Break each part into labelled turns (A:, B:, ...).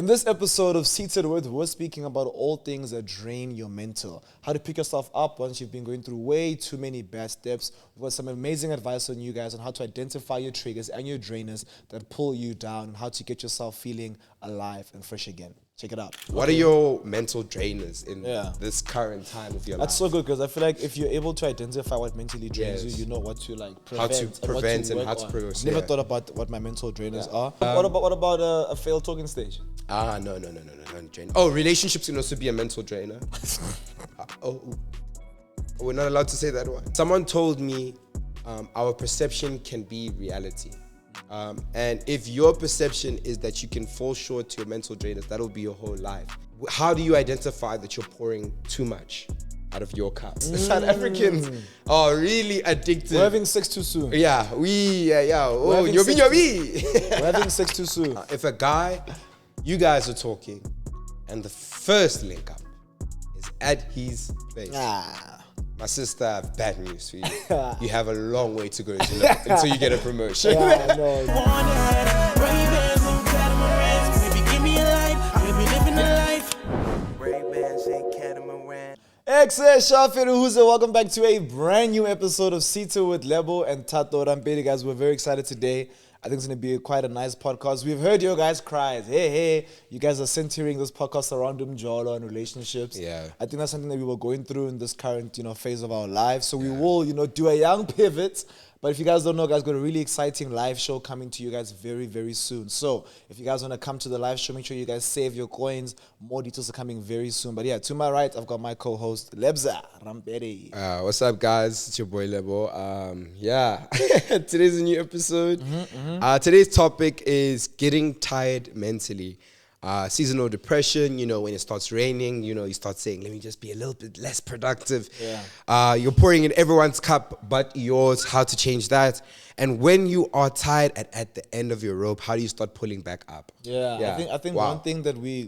A: In this episode of Seated With, we're speaking about all things that drain your mental. How to pick yourself up once you've been going through way too many bad steps. We've got some amazing advice on you guys on how to identify your triggers and your drainers that pull you down and how to get yourself feeling alive and fresh again. Check it out.
B: What are your mental drainers in this current time of your life?
A: That's so good because I feel like if you're able to identify what mentally drains you, you know what to like prevent,
B: and how to prevent.
A: Never thought about what my mental drainers are. What about a failed talking stage?
B: No, drainer. Oh, relationships can also be a mental drainer. We're not allowed to say that one. Someone told me our perception can be reality. And if your perception is that you can fall short to your mental drainers, that'll be your whole life. How do you identify that you're pouring too much out of your cup? South Africans are really addicted.
A: We're having sex too soon.
B: Oh, you're
A: We're having sex too soon.
B: If a guy, you guys are talking, and the first link up is at his place. My sister, I have bad news for you. You have a long way to go until you get a promotion.
A: Welcome back to a brand new episode of Seated with Lebo and Thato Rampedi. Guys, we're very excited today. I think it's going to be quite a nice podcast. We've heard your guys' cries. Hey, you guys are centering this podcast around Mjolo and relationships.
B: Yeah.
A: I think that's something that we were going through in this current, phase of our lives. So we will, do a young pivot. But if you guys don't know, guys, got a really exciting live show coming to you guys very, very soon. So if you guys want to come to the live show, make sure you guys save your coins. More details are coming very soon. But yeah, to my right, I've got my co-host, Rata Rampedi.
B: What's up, guys? It's your boy, Lebo. Today's a new episode. Today's topic is getting tired mentally. Seasonal depression, when it starts raining, you start saying, let me just be a little bit less productive. You're pouring in everyone's cup but yours. How to change that? And when you are tired at the end of your rope, how do you start pulling back up?
A: I think one thing that we...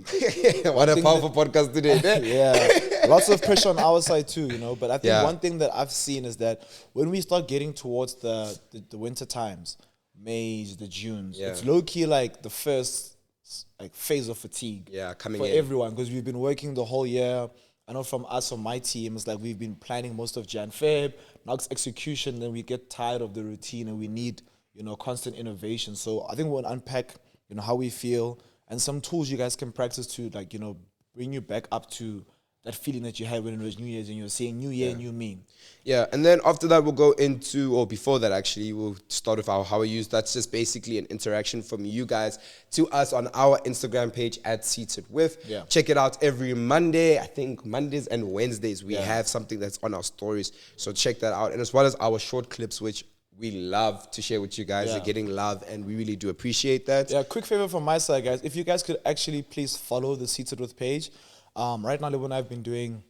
B: What a powerful podcast today.
A: Lots of pressure on our side too, But I think one thing that I've seen is that when we start getting towards the winter times, Mays, the Junes, it's low-key like the first phase of fatigue
B: coming
A: for
B: in.
A: everyone, because we've been working the whole year. I know from us, on my team, it's like we've been planning most of Jan Feb. Now it's execution, then we get tired of the routine and we need constant innovation. So I think we'll unpack how we feel and some tools you guys can practice to bring you back up to that feeling that you had when it was New Year's and you're saying New Year, New Me.
B: And then after that, we'll go into, or before that actually, we'll start with our Howaaa Youuuu. That's just basically an interaction from you guys to us on our Instagram page at Seatedwith. Check it out every Monday. I think Mondays and Wednesdays, we have something that's on our stories. So check that out. And as well as our short clips, which we love to share with you guys. They're getting love, and we really do appreciate that.
A: Quick favor from my side, guys. If you guys could actually please follow the Seated With page. Right now, Lebo and I have been doing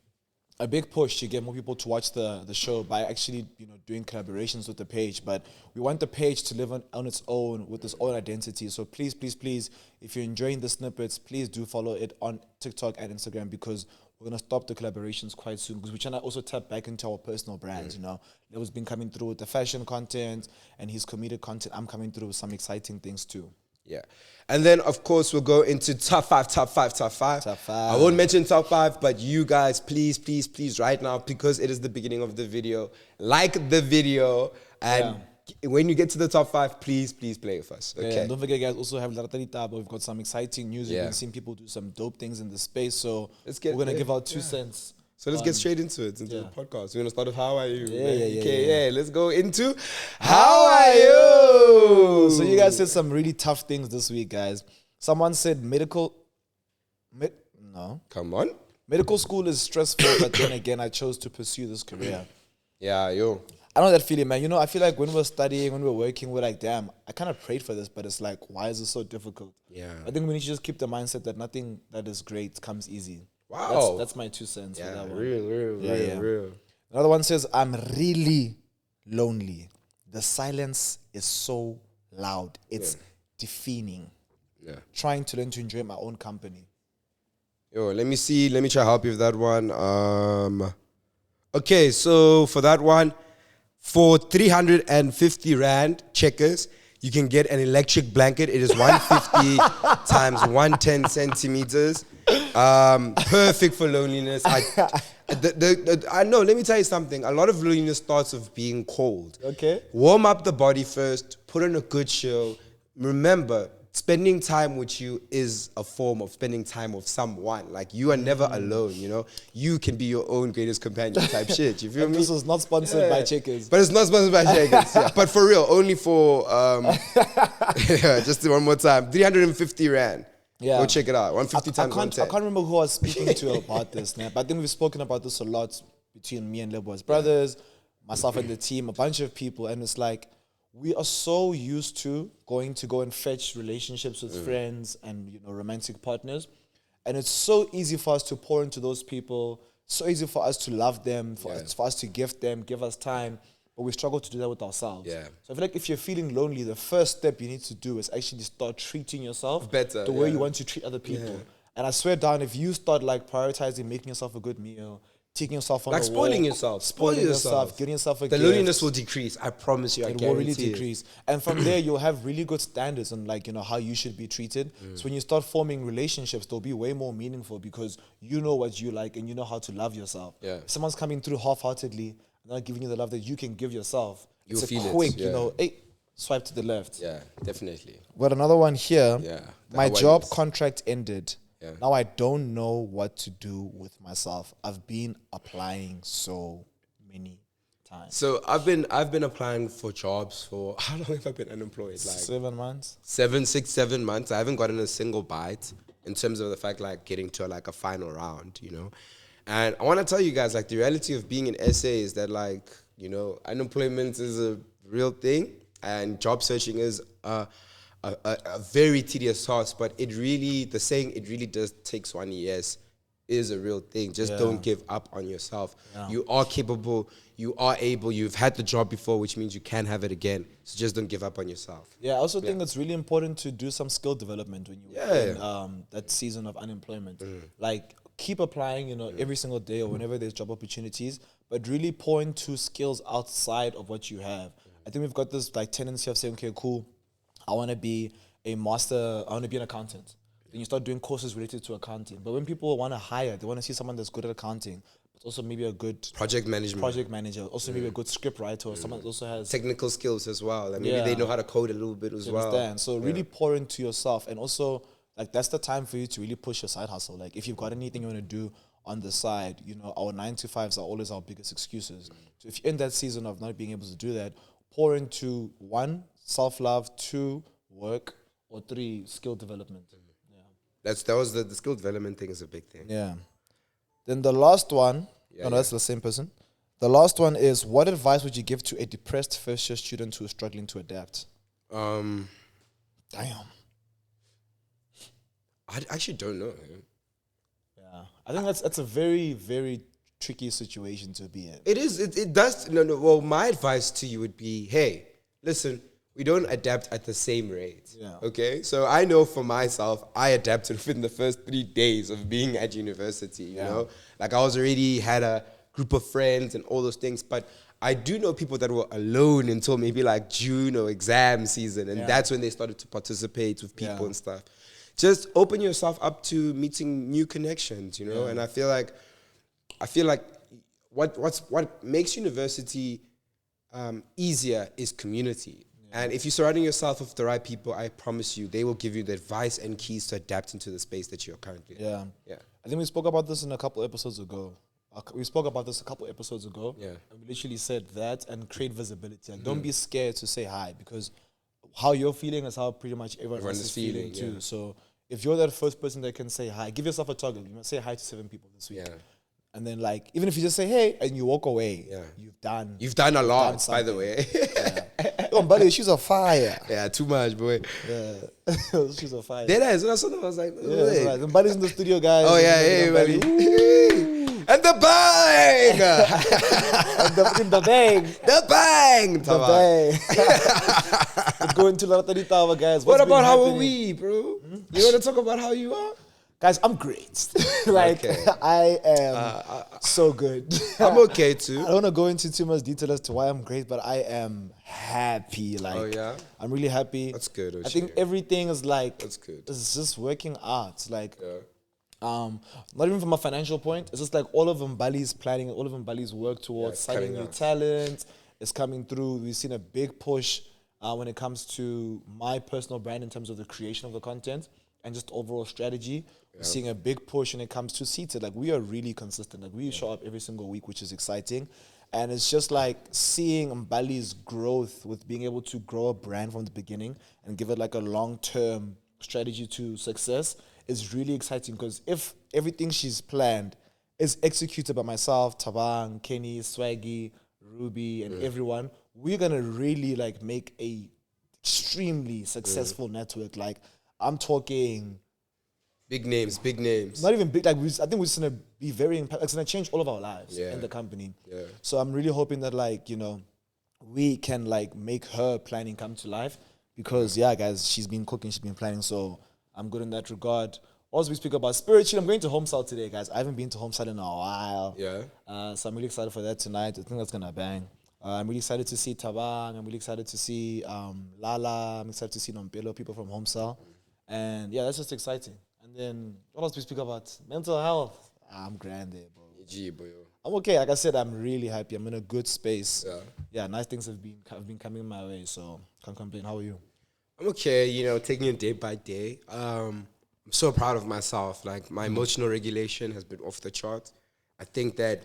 A: a big push to get more people to watch the show by actually, doing collaborations with the page. But we want the page to live on its own with its own identity. So please, if you're enjoying the snippets, please do follow it on TikTok and Instagram, because we're going to stop the collaborations quite soon, because we're trying to also tap back into our personal brands, Lebo's been coming through with the fashion content and his comedic content. I'm coming through with some exciting things too.
B: And then, of course, we'll go into top five. I won't mention top five, but you guys, please, right now, because it is the beginning of the video, like the video, and when you get to the top five, please play with us. Okay.
A: Don't forget, guys, also have Rata Ditaba. We've got some exciting news. We've been seeing people do some dope things in the space, so we're going to give out 2 cents.
B: So let's get straight into it, into the podcast. We're going to start with Howaaa Youuuu. Let's go into Howaaa Youuuu.
A: So you guys said some really tough things this week, guys. Someone said medical school is stressful, but then again, I chose to pursue this career.
B: I know
A: that feeling, man. I feel like when we're studying, when we're working, we're like, damn, I kind of prayed for this, but it's like, why is it so difficult? I think we need to just keep the mindset that nothing that is great comes easy.
B: Wow.
A: That's my 2 cents for that one.
B: Real.
A: Another one says, I'm really lonely. The silence is so loud. It's deafening. Trying to learn to enjoy my own company.
B: Let me see. Let me try to help you with that one. Okay, so for that one, for 350 Rand checkers, You can get an electric blanket. It is 150 times 110 centimeters. Perfect for loneliness. I know, let me tell you something. A lot of loneliness starts with being cold.
A: Okay.
B: Warm up the body first. Put on a good show. Remember, spending time with you is a form of spending time with someone. Like, you are never alone, you know? You can be your own greatest companion type shit. You feel me?
A: This was not sponsored by Checkers.
B: But it's not sponsored by Checkers. Yeah. But for real, only for, just one more time, 350 Rand.
A: Yeah.
B: Go check it out. 150 times 110.
A: I can't remember who I was speaking to about this, but I think we've spoken about this a lot between me and Lebo Brothers, myself and the team, a bunch of people, and it's like, we are so used to go and fetch relationships with friends and, you know, romantic partners. And it's so easy for us to pour into those people, so easy for us to love them, for us to gift them, give us time. But we struggle to do that with ourselves. Yeah. So I feel like if you're feeling lonely, the first step you need to do is actually start treating yourself
B: better,
A: the way you want to treat other people. Yeah. And I swear down, if you start like prioritizing making yourself a good meal, taking yourself on
B: like
A: a
B: spoiling
A: walk,
B: yourself, getting yourself a gift. The loneliness will decrease. I promise you. It will really decrease.
A: And from there, you'll have really good standards on, like, you know, how you should be treated. So when you start forming relationships, they'll be way more meaningful because you know what you like and you know how to love yourself. Yeah. If someone's coming through half-heartedly, not giving you the love that you can give yourself, it's a quick, you know, hey, swipe to the left.
B: Yeah, definitely.
A: Got another one here.
B: Yeah.
A: My job contract ended. Yeah. Now I don't know what to do with myself. I've been applying so many times.
B: So I've been applying for jobs for, how long have I been unemployed? Like
A: 7 months.
B: 7 months. I haven't gotten a single bite in terms of the fact like getting to like a final round, you know. And I want to tell you guys, like, the reality of being in SA is that, like, you know, unemployment is a real thing and job searching is a very tedious task, but it really does takes 1 year is a real thing. Just don't give up on yourself. Yeah. You are capable, you are able, you've had the job before, which means you can have it again. So just don't give up on yourself.
A: Yeah, I also think it's really important to do some skill development when you're in that season of unemployment. Like, keep applying, you know, every single day or whenever there's job opportunities, but really pour into skills outside of what you have. I think we've got this like tendency of saying, okay, cool, I want to be a master, I want to be an accountant. Then you start doing courses related to accounting. But when people want to hire, they want to see someone that's good at accounting, but also maybe a good project manager, also maybe a good script writer, or someone that also has
B: technical skills as well. Like maybe they know how to code a little bit as well.
A: Understand? So really pour into yourself, and also, like, that's the time for you to really push your side hustle. Like, if you've got anything you want to do on the side, you know, our 9-to-5s are always our biggest excuses. So if you're in that season of not being able to do that, pour into 1, self-love, 2, work, or 3, skill development. Yeah.
B: The skill development thing is a big thing.
A: Yeah. Then the last one, that's the same person. The last one is, what advice would you give to a depressed first-year student who is struggling to adapt? Damn.
B: I actually don't know.
A: Yeah, I think that's a very, very tricky situation to be in.
B: It is. It does. No. Well, my advice to you would be, hey, listen, we don't adapt at the same rate. Yeah. Okay. So I know for myself, I adapted within the first 3 days of being at university. You know, like I was already had a group of friends and all those things, but I do know people that were alone until maybe like June or exam season, and that's when they started to participate with people and stuff. Just open yourself up to meeting new connections, you know. And I feel like what makes university easier is community. And if you're surrounding yourself with the right people, I promise you, they will give you the advice and keys to adapt into the space that you're currently in.
A: Yeah. I think we spoke about this a couple episodes ago. And we literally said that, and create visibility. Like, don't be scared to say hi, because how you're feeling is how pretty much everyone else is feeling too. So if you're that first person that can say hi, give yourself a target. You must say hi to 7 people this week. Yeah. And then, like, even if you just say hey and you walk away, you've done
B: a lot, by the way.
A: Oh, buddy, shoes are fire.
B: Yeah, too much, boy.
A: Yeah, shoes are fire.
B: Then I was like,
A: right. The buddy's in the studio, guys.
B: Oh yeah, hey, buddy. And the bang!
A: The bang!
B: The bang!
A: The bang! Let's go into Rata Ditaba, guys.
B: What about how are we, bro? You want to talk about how you are?
A: Guys, I'm great. Like,
B: Okay.
A: I am so good.
B: I'm okay
A: I
B: too.
A: don't want to go into too much detail as to why I'm great, but I am happy. Like,
B: Oh, yeah?
A: I'm really happy.
B: That's good,
A: I think
B: Oshie.
A: everything is like,
B: That's good.
A: it's just working out. Like,
B: Yeah.
A: not even from a financial point. It's just like all of Mbali's planning, all of Mbali's work towards
B: it's
A: signing
B: coming
A: new
B: out.
A: talent is coming through. We've seen a big push when it comes to my personal brand in terms of the creation of the content and just overall strategy. We're seeing a big push when it comes to Seated. Like, we are really consistent. Like, we show up every single week, which is exciting. And it's just like seeing Mbali's growth with being able to grow a brand from the beginning and give it like a long-term strategy to success is really exciting, because if everything she's planned is executed by myself, Tabang, Kenny, Swaggy, Ruby, and everyone, we're going to really like make a extremely successful network. Like, I'm talking...
B: Big names, big names.
A: Not even big, like, I think we're just gonna be very impactful. It's gonna change all of our lives in the company.
B: Yeah.
A: So I'm really hoping that, like, you know, we can like make her planning come to life, because guys, she's been cooking, she's been planning. So I'm good in that regard. Also, we speak about spiritually. I'm going to Home Sale today, guys. I haven't been to Home Sale in a while.
B: Yeah.
A: So I'm really excited for that tonight. I think that's gonna bang. I'm really excited to see Tabang. I'm really excited to see Lala. I'm excited to see Nompelo, people from Home Sale. And yeah, that's just exciting. And then what else we speak about? Mental health. I'm grand there, bro. I'm okay. Like I said, I'm really happy. I'm in a good space. Yeah, nice things have been coming my way, so can't complain. How are you?
B: I'm okay, you know, taking it day by day. I'm so proud of myself. Like, my emotional regulation has been off the charts. I think that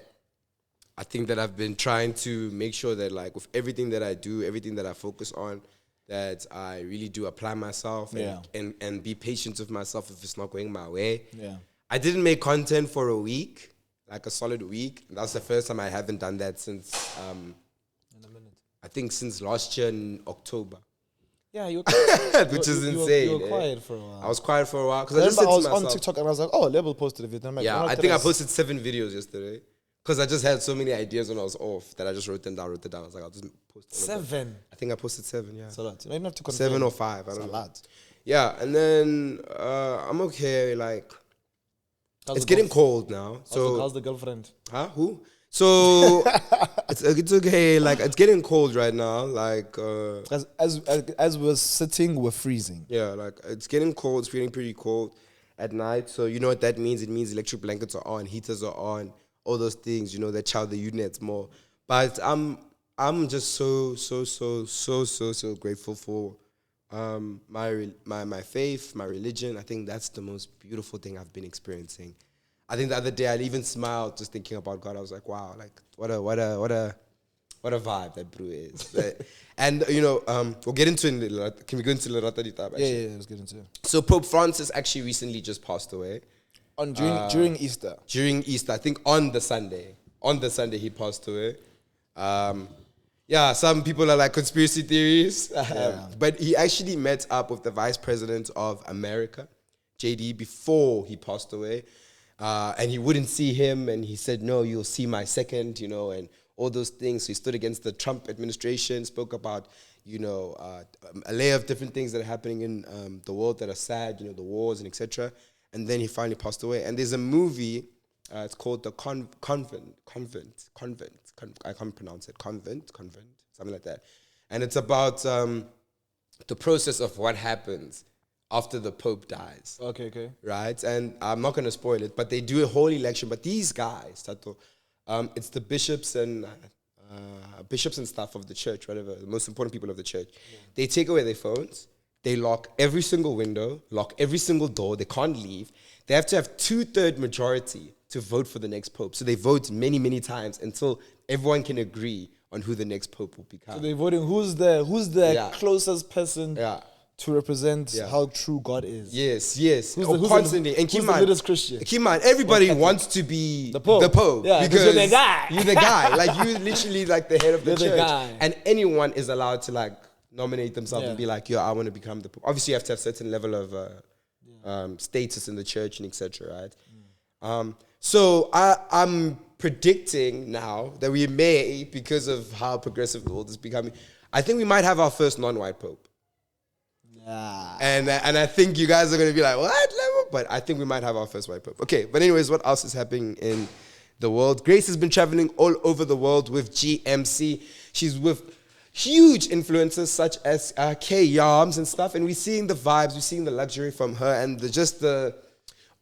B: I've been trying to make sure that, like, with everything that I do, everything that I focus on, that I really do apply myself and be patient with myself if it's not going my way.
A: Yeah.
B: I didn't make content for a week, like a solid week. That's the first time I haven't done that since,
A: In a minute.
B: I think since last year in October.
A: Yeah, you
B: Which is insane.
A: You were quiet for a while.
B: I was quiet for a while.
A: I
B: I just said to
A: was on
B: myself,
A: TikTok and I was like, oh, Lebo posted a video. I'm like,
B: yeah,
A: why
B: I
A: not
B: think I
A: us?
B: posted 7 videos yesterday. Because I just had so many ideas when I was off that I just wrote them down. I was like, I'll just post all of them.
A: 7.
B: I think I posted 7, yeah.
A: That's a lot. You don't even have to confirm.
B: 7 or 5, I
A: That's
B: don't
A: a
B: know.
A: lot.
B: Yeah, and then I'm okay. Like,
A: How's
B: it's
A: the
B: getting
A: golf-
B: cold now. So,
A: how's the girlfriend?
B: huh? Who? So it's okay. Like, it's getting cold right now. Like,
A: As we're sitting, we're freezing.
B: yeah, like, it's getting cold. It's feeling pretty cold at night. So you know what that means? It means electric blankets are on, heaters are on, all those things. You know, that chow the units more. But I'm just so grateful for my faith, my religion. I think that's the most beautiful thing I've been experiencing. I think the other day I even smiled just thinking about God. I was like, wow, like what a vibe that brew is. And you know, we'll get into it. Can we go into Rata Ditaba?
A: Yeah, let's get into it.
B: So Pope Francis actually recently just passed away.
A: During Easter.
B: During Easter, I think on the Sunday he passed away. Yeah, some people are like conspiracy theories, but he actually met up with the Vice President of America, JD, before he passed away. And he wouldn't see him, and he said, no, you'll see my second, you know, and all those things. So he stood against the Trump administration, spoke about, you know, a layer of different things that are happening in the world that are sad, you know, the wars and etc. And then he finally passed away. And there's a movie, it's called The Convent, I can't pronounce it, Convent, something like that. And it's about the process of what happens after the Pope dies.
A: Okay.
B: Right? And I'm not going to spoil it, but they do a whole election. But these guys, Thato, it's the bishops and stuff of the church, whatever, the most important people of the church. Yeah. They take away their phones. They lock every single window, lock every single door. They can't leave. They have to have 2/3 majority to vote for the next Pope. So they vote many, many times until everyone can agree on who the next Pope will become.
A: So they're voting who's the closest person to represent how true God is.
B: Yes.
A: Who's
B: constantly.
A: And keep in mind, Christian.
B: Keep in mind, everybody wants to be the Pope.
A: Yeah, because you're the guy.
B: You're the guy. Like, you're literally like the head of the
A: You're
B: church.
A: the guy.
B: And anyone is allowed to like nominate themselves and be like, yo, I want to become the Pope. Obviously, you have to have a certain level of status in the church and etc. Right? So I'm predicting now that we may, because of how progressive the world is becoming, I think we might have our first non-white Pope.
A: Yeah.
B: And I think you guys are going to be like, what? Lebo but I think we might have our first white pope. Okay, but anyways, what else is happening in the world? Grace has been traveling all over the world with GMC. She's with huge influencers such as Caiah and stuff, and we're seeing the vibes, we're seeing the luxury from her, and just the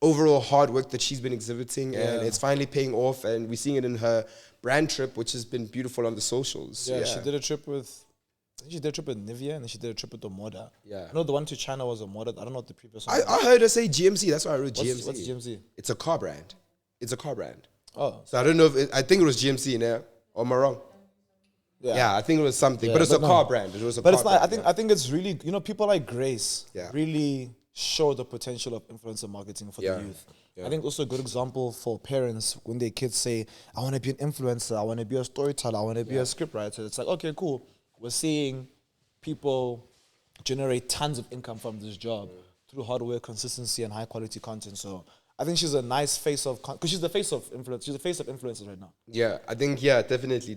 B: overall hard work that she's been exhibiting, and it's finally paying off, and we're seeing it in her brand trip, which has been beautiful on the socials.
A: Yeah, she did a trip with, I think she did a trip with Nivea, and then she did a trip with Omoda.
B: Yeah.
A: I know the one to China was Omoda. I don't know what the previous one was.
B: I heard her say GMC, that's why I wrote GMC.
A: What's GMC?
B: It's a car brand. It's a car brand.
A: Oh.
B: So I don't know if I think it was GMC in there, or am I wrong? Yeah, I think it was something, but it's a car brand. It was a car
A: it's not.
B: brand,
A: I think it's really, people like Grace
B: Yeah.
A: really show the potential of influencer marketing for the youth.
B: Yeah.
A: I think also a good example for parents when their kids say, I want to be an influencer, I want to be a storyteller, I want to be a scriptwriter. It's like, okay, cool. We're seeing people generate tons of income from this job through hard work, consistency, and high quality content. So I think she's a nice face of, because she's the face of influence. She's the face of influencers right now.
B: Yeah, I think, definitely.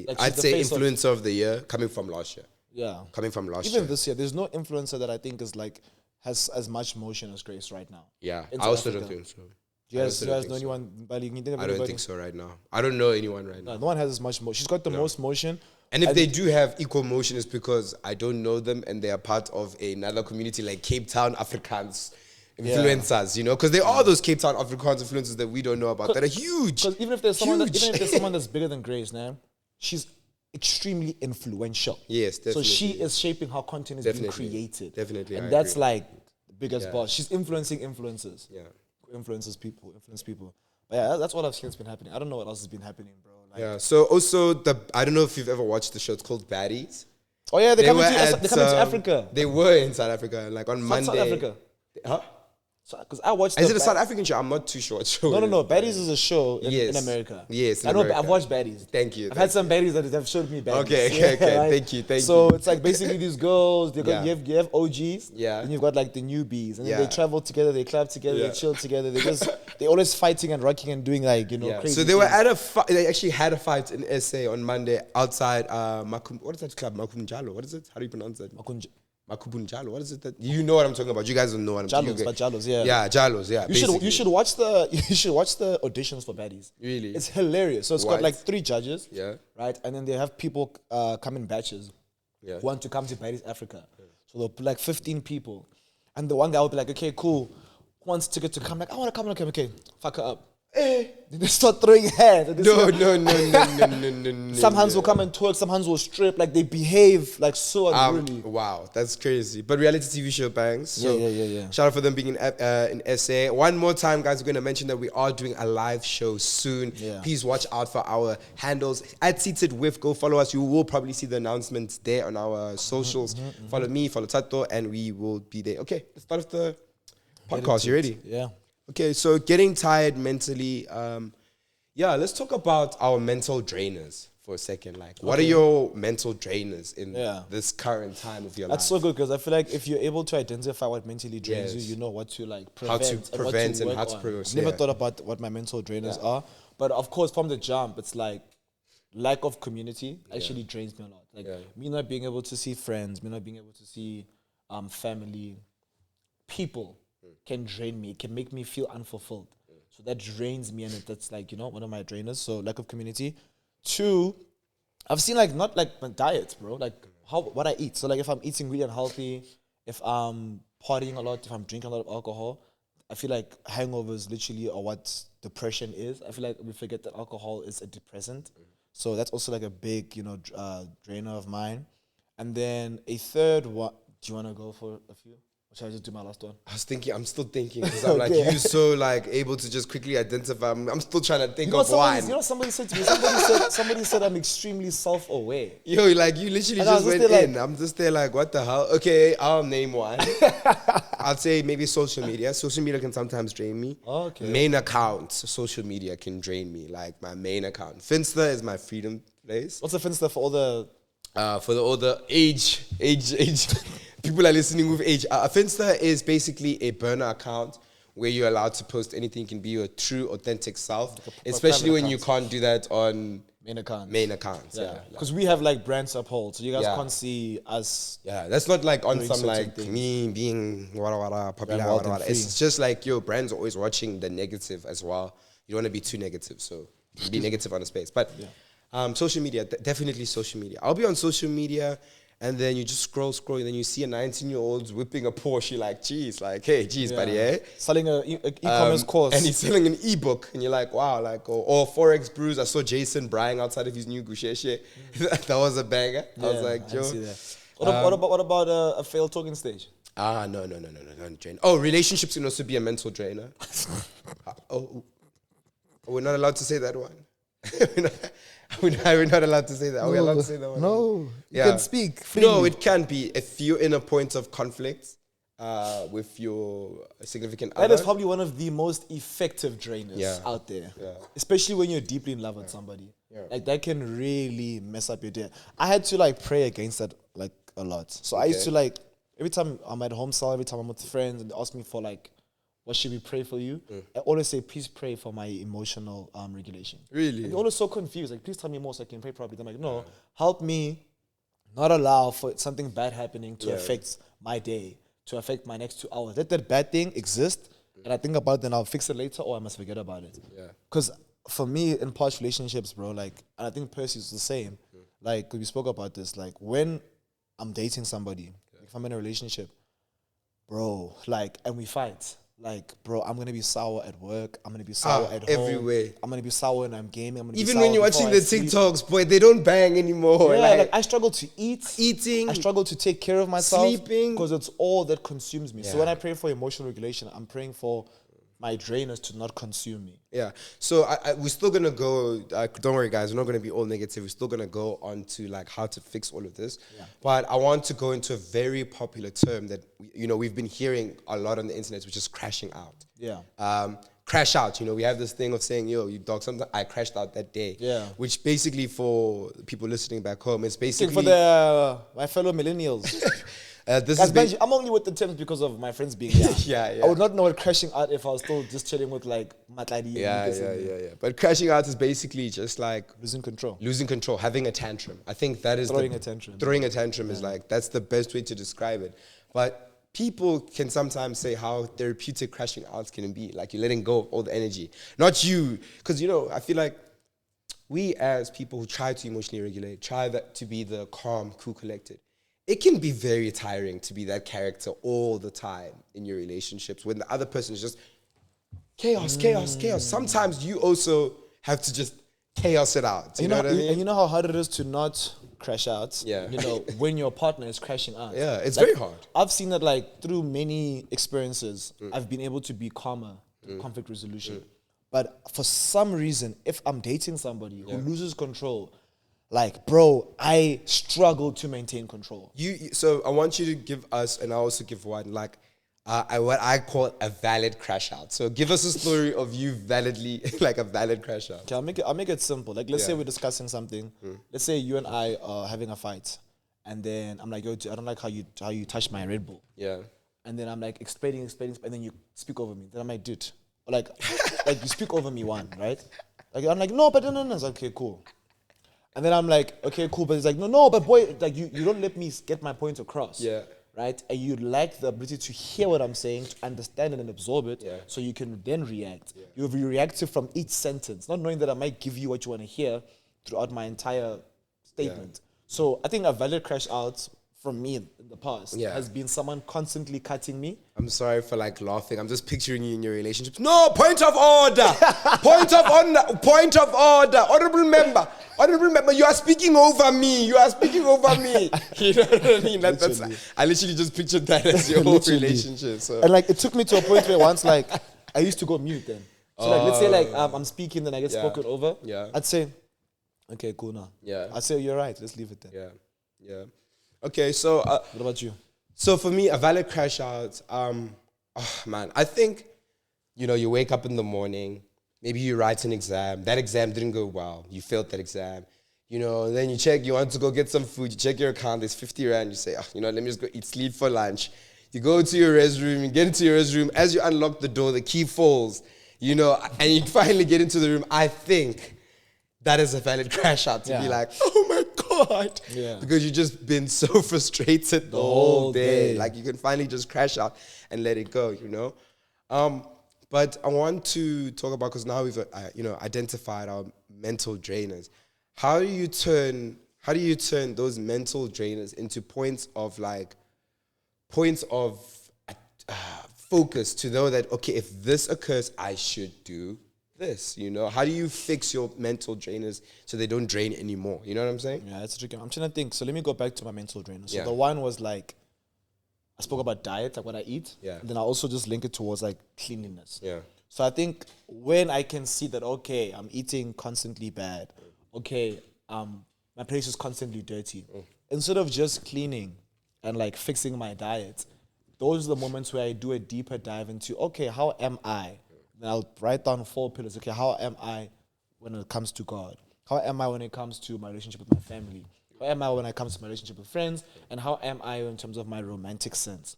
A: Like,
B: I'd say influencer of the year coming from last year.
A: Yeah.
B: Coming from last year.
A: Even this year, there's no influencer that I think is like, has as much motion as Grace right now.
B: Yeah,
A: in
B: I also
A: South
B: don't
A: Africa.
B: think so.
A: Do you guys know anyone? Bali, can you think of
B: I don't
A: anybody?
B: think so right now. I don't know anyone right now.
A: No one has as much motion. She's got the most motion.
B: And if they do have equal motion, it's because I don't know them and they are part of another community like Cape Town Afrikaans influencers, because there are those Cape Town Afrikaans influencers that we don't know about that are huge.
A: Because even if there's someone that's bigger than Grace now, she's extremely influential.
B: Yes, definitely.
A: So she is shaping how content is being created.
B: Definitely,
A: and
B: I
A: that's
B: agree.
A: like the biggest boss. She's influencing influencers.
B: Yeah.
A: Influence people. But yeah, that's what I've seen has been happening. I don't know what else has been happening, bro. Like,
B: Yeah. So also I don't know if you've ever watched the show. It's called Baddies.
A: Oh yeah, they're coming
B: were
A: to Africa.
B: They were in South Africa, like on Monday.
A: South Africa.
B: Huh?
A: Because I watched.
B: Is it a South African show? I'm not too sure.
A: No. Baddies is a show in America.
B: Yes, in
A: I know.
B: America.
A: I've watched Baddies.
B: Thank you.
A: I've had some baddies that have showed me baddies.
B: Okay.
A: Right?
B: Thank you.
A: So it's like basically these girls. You have OGs.
B: Yeah.
A: And you've got like the newbies, and then they travel together, they club together, they chill together. They're always fighting and rocking and doing like crazy.
B: So they were at they actually had a fight in SA on Monday outside what is that club? Makunjalo. What is it? How do you pronounce that? Makubunjalo. What is it that you know what I'm talking about? You guys don't know what I'm talking about.
A: Jalos, yeah.
B: Yeah, Jalos, yeah.
A: You should watch the auditions for Baddies.
B: Really?
A: It's hilarious. So it's got like 3 judges.
B: Yeah.
A: Right? And then they have people come in batches who want to come to Baddies Africa. So they'll put like 15 people. And the one guy will be like, okay, cool. Who wants ticket to come? Like, I want to come. Okay, fuck her up. Then they start throwing hands.
B: No.
A: Some hands will come and twerk, some hands will strip. Like they behave like so unruly.
B: Wow, that's crazy. But reality TV show bangs. So
A: Yeah.
B: shout out for them being in SA. One more time, guys, we're going to mention that we are doing a live show soon.
A: Yeah.
B: Please watch out for our handles at Seated With. Go follow us. You will probably see the announcements there on our socials. Follow me, follow Thato, and we will be there. Okay, let's start with the podcast. You ready?
A: Yeah.
B: Okay, so getting tired mentally. Let's talk about our mental drainers for a second. Like, what are your mental drainers in this current time of your life?
A: That's so good because I feel like if you're able to identify what mentally drains you, you know what to like prevent,
B: and how to progress.
A: Never thought about what my mental drainers are, but of course from the jump, it's like lack of community actually drains me a lot. Like me not being able to see friends, me not being able to see family, people. Can drain me, can make me feel unfulfilled. So that drains me, and that's like, one of my drainers. So lack of community. 2, I've seen like not like my diet, bro. Like what I eat. So like if I'm eating really unhealthy, if I'm partying a lot, if I'm drinking a lot of alcohol, I feel like hangovers literally are what depression is. I feel like we forget that alcohol is a depressant. So that's also like a big, drainer of mine. And then a third one. Do you want to go for a few? Or should I just do my last one?
B: I'm still thinking, because I'm like, you're so like able to just quickly identify. I'm still trying to think of one.
A: Somebody said to me, somebody said I'm extremely self-aware.
B: Yo, like you literally just went in. I'm just there like, what the hell? Okay, I'll name one. I'd say maybe social media. Social media can sometimes drain me.
A: Okay.
B: Main account, social media can drain me. Like my main account. Finsta is my freedom place.
A: What's the Finsta for all the...
B: all the age... People are listening with age. Finsta is basically a burner account where you're allowed to post anything, you can be your true, authentic self,
A: Like
B: especially when you
A: accounts.
B: can't do that on
A: Main accounts.
B: main accounts. Yeah,
A: Because we have like brands to uphold, so you guys
B: Yeah.
A: can't see us.
B: yeah. That's not like on
A: Doing
B: some
A: certain
B: like
A: things.
B: me being popular,
A: wild and free.
B: It's just like your brand's always watching the negative as well. You don't want to be too negative, so be negative on a space. But social media, definitely social media. I'll be on social media, and then you just scroll, and then you see a 19-year-old whipping a Porsche. You're like, geez, like, hey, geez, buddy, eh?
A: Selling a e-commerce course.
B: And he's selling an ebook, and you're like, wow, like, or Forex Brews. I saw Jason Brying outside of his new Gusheshe. That was a banger. I was like,
A: I
B: Joe.
A: see that. What about a failed talking stage?
B: No, drain. Oh, relationships can also be a mental drainer. We're not allowed to say that one. We're not allowed to say that. Are we allowed to say that one?
A: No, you
B: Yeah.
A: can speak freely.
B: No, it can be if you're in a point of conflict with your significant other.
A: That is probably one of the most effective drainers out there.
B: Yeah.
A: Especially when you're deeply in love with somebody.
B: Yeah.
A: Like that can really mess up your day. I had to like pray against that like a lot. So I used to like, every time I'm at home cell, every time I'm with friends and they ask me for like, what should we pray for you? I always say, please pray for my emotional regulation.
B: Really?
A: And they're always so confused. Like, please tell me more so I can pray properly. I'm like, no, help me not allow for something bad happening to affect my day, to affect my next 2 hours. Let that bad thing exist, and I think about it, then I'll fix it later, or I must forget about it.
B: Yeah.
A: Because for me, in past relationships, bro, like, and I think Percy's the same. Like, 'cause we spoke about this. Like, when I'm dating somebody, if I'm in a relationship, bro, like, and we fight. Like, bro, I'm gonna be sour at work. I'm gonna be sour at home.
B: everywhere.
A: I'm gonna be sour when I'm gaming. I'm gonna
B: Even
A: be
B: when
A: sour
B: you're
A: before
B: watching
A: I
B: the
A: sleep.
B: TikToks, boy, they don't bang anymore.
A: Yeah,
B: like,
A: like I struggle to
B: eating.
A: I struggle to take care of myself.
B: Sleeping.
A: Because it's all that consumes me. So
B: Yeah.
A: when I pray for emotional regulation, I'm praying for my drainers to not consume me.
B: Yeah. So we're still gonna go. Don't worry, guys. We're not gonna be all negative. We're still gonna go on to like how to fix all of this.
A: Yeah.
B: But I want to go into a very popular term that we've been hearing a lot on the internet, which is crashing out.
A: Yeah.
B: Crash out. We have this thing of saying, yo, you dog, something. I crashed out that day.
A: Yeah.
B: Which basically for people listening back home, it's basically
A: For my fellow millennials.
B: this
A: Guys,
B: is
A: Benji, I'm only with the terms because of my friends being young.
B: Yeah.
A: I would not know what crashing out if I was still just chilling with like Matladi.
B: Yeah. But crashing out is basically just like
A: Losing control.
B: losing control, having a tantrum. I think that is
A: Throwing a tantrum.
B: Throwing a tantrum is like, that's the best way to describe it. But people can sometimes say how therapeutic crashing out can be. Like you're letting go of all the energy. Not you. Because, I feel like we as people who try to emotionally regulate, try to be the calm, cool, collected, it can be very tiring to be that character all the time in your relationships when the other person is just chaos. Sometimes you also have to just chaos it out. You know what I mean?
A: And you know how hard it is to not crash out?
B: Yeah.
A: When your partner is crashing out.
B: Yeah, it's
A: Like,
B: very hard.
A: I've seen that like through many experiences, I've been able to be calmer through conflict resolution. But for some reason, if I'm dating somebody who loses control, like, bro, I struggle to maintain control.
B: So I want you to give us, and I also give one, like, what I call a valid crash out. So give us a story of you validly, like a valid crash out.
A: Okay, I'll make it simple. Like, let's say we're discussing something. Let's say you and I are having a fight, and then I'm like, yo, I don't like how you touch my Red Bull.
B: Yeah.
A: And then I'm like explaining, and then you speak over me. Then I'm like, dude, like you speak over me right? Like I'm like, no, but no. It's like, okay, cool. And then I'm like, okay, cool. But it's like, no, but boy, like you don't let me get my point across.
B: Yeah.
A: Right? And you lack the ability to hear what I'm saying, to understand it and absorb it,
B: Yeah.
A: so you can then react. You'll be reactive from each sentence, not knowing that I might give you what you want to hear throughout my entire statement. So I think a valid crash out from me in the past has been someone constantly cutting me.
B: I'm sorry for like laughing. I'm just picturing you in your relationships. No, point of order. Point of order. Honorable member, you are speaking over me. You know what I mean? I literally just pictured that as your whole
A: Literally.
B: relationship. So.
A: And like it took me to a point where once like I used to go mute then. So like let's say like I'm speaking, then I get spoken over.
B: Yeah.
A: I'd say, okay, cool now.
B: Yeah.
A: I'd say you're right. Let's leave it there.
B: Yeah. Okay, so
A: What about you?
B: so for me, a valid crash out, I think, you wake up in the morning, maybe you write an exam, that exam didn't go well, you failed that exam, then you check, you want to go get some food, you check your account, there's 50 Rand, you say, let me just go sleep for lunch. You go to your restroom, you get into your restroom. As you unlock the door, the key falls, you know, and you finally get into the room. I think that is a valid crash out to be like, oh my God.
A: Yeah.
B: Because you've just been so frustrated the whole day. Like you can finally just crash out and let it go, you know. But I want to talk about, because now we've identified our mental drainers. How do you turn those mental drainers into points of focus to know that, okay, if this occurs, I should do this, you know? How do you fix your mental drainers so they don't drain anymore? You know what I'm saying?
A: Yeah, that's a tricky one. I'm trying to think. So let me go back to my mental drainers. So the one was like, I spoke about diet, like what I eat.
B: Yeah.
A: And then I also just link it towards like cleanliness.
B: Yeah.
A: So I think when I can see that, okay, I'm eating constantly bad. Okay, my place is constantly dirty. Instead of just cleaning and like fixing my diet, those are the moments where I do a deeper dive into, okay, how am I? Then I'll write down 4 pillars. Okay, how am I when it comes to God? How am I when it comes to my relationship with my family? How am I when it comes to my relationship with friends? And how am I in terms of my romantic sense?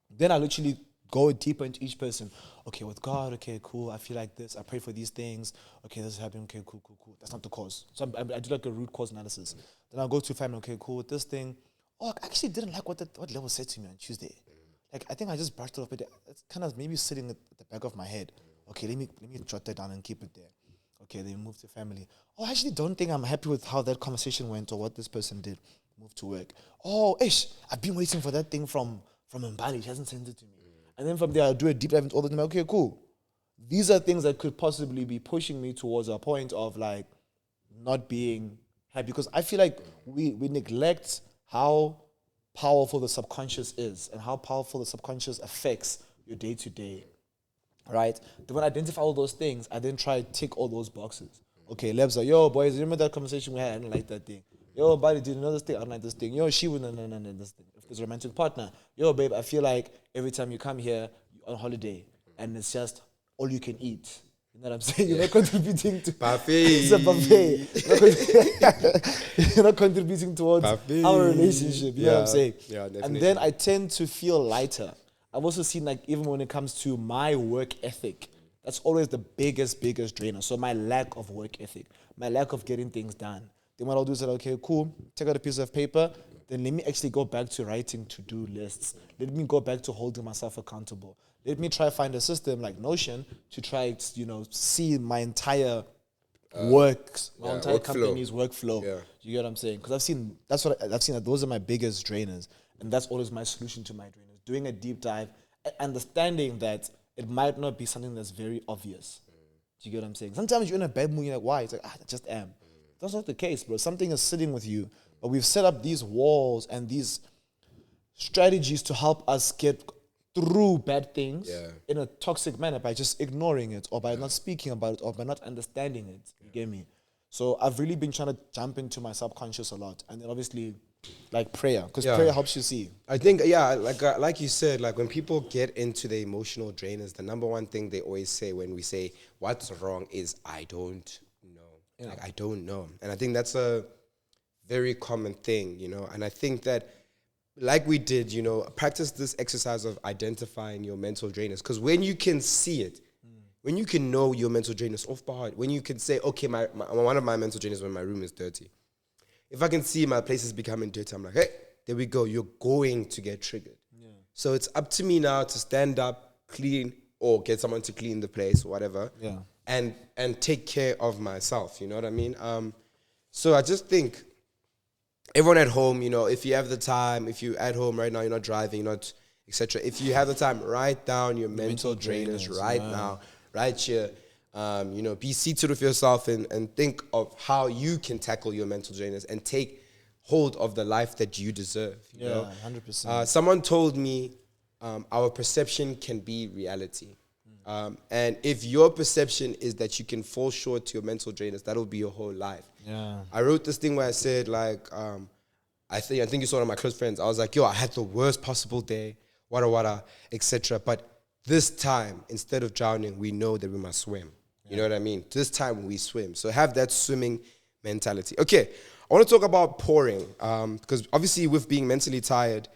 A: Then I literally go deeper into each person. Okay, with God, okay, cool. I feel like this. I pray for these things. Okay, this is happening. Okay, cool. That's not the cause. So I do like a root cause analysis. Then I'll go to family. Okay, cool. With this thing, I actually didn't like what Lebo said to me on Tuesday. Like, I think I just brushed it off, but it's kind of maybe sitting at the back of my head. Okay, let me jot that down and keep it there. Okay, then move to family. I actually don't think I'm happy with how that conversation went or what this person did. Move to work. I've been waiting for that thing from Mbali. She hasn't sent it to me. And then from there, I'll do a deep dive into all of them. Okay, cool. These are things that could possibly be pushing me towards a point of like not being happy. Because I feel like we neglect how powerful the subconscious is and how powerful the subconscious affects your day-to-day, right? Then when I identify all those things, I then try to tick all those boxes. Okay, Leb's like, yo, boys, remember that conversation we had? I didn't like that thing. Yo, buddy, did you know this thing? I don't like this thing. Yo, she wouldn't, no, this thing. If there's a romantic partner, yo, babe, I feel like every time you come here, you're on holiday, and it's just all you can eat. You know what I'm saying? You're not contributing to...
B: Buffet.
A: It's a buffet. You're not contributing towards our relationship. You know what I'm saying?
B: Yeah, definitely.
A: And then I tend to feel lighter. I've also seen, like, even when it comes to my work ethic, that's always the biggest drainer. So my lack of work ethic, my lack of getting things done. Then what I'll do is, okay, cool, take out a piece of paper, then let me actually go back to writing to-do lists. Let me go back to holding myself accountable. Let me try find a system like Notion to try, see my entire entire company's workflow. Yeah. You get what I'm saying? Because I've seen that those are my biggest drainers, and that's always my solution to my drainers. Doing a deep dive, understanding that it might not be something that's very obvious. Do you get what I'm saying? Sometimes you're in a bad mood, you're like, why? It's like, I just am. That's not the case, bro. Something is sitting with you, but we've set up these walls and these strategies to help us get through bad things in a toxic manner by just ignoring it or by not speaking about it or by not understanding it. You get me? So I've really been trying to jump into my subconscious a lot. And then obviously, like prayer, because prayer helps you see.
B: I think, like you said, like when people get into the emotional drainers, the number one thing they always say when we say, what's wrong is, I don't know. Yeah. Like, I don't know. And I think that's a very common thing, and I think that like we did, practice this exercise of identifying your mental drainers. Because when you can see it, when you can know your mental drainers off by heart, when you can say, okay, one of my mental drainers when my room is dirty. If I can see my place is becoming dirty, I'm like, hey, there we go. You're going to get triggered. Yeah. So it's up to me now to stand up, clean, or get someone to clean the place or whatever. Yeah. And take care of myself. You know what I mean? So I just think everyone at home, if you have the time, if you're at home right now, you're not driving, you're not, etc. If you have the time, write down your mental drainers right now, right here. Be seated with yourself and think of how you can tackle your mental drainers and take hold of the life that you deserve. You know?
A: 100%.
B: Someone told me our perception can be reality. And if your perception is that you can fall short to your mental drainers, that'll be your whole life. Yeah. I wrote this thing where I said, like, I think you saw one of my close friends. I was like, I had the worst possible day, wada, etc. But this time, instead of drowning, we know that we must swim. You know what I mean? This time we swim. So have that swimming mentality. Okay, I want to talk about pouring because obviously with being mentally tired,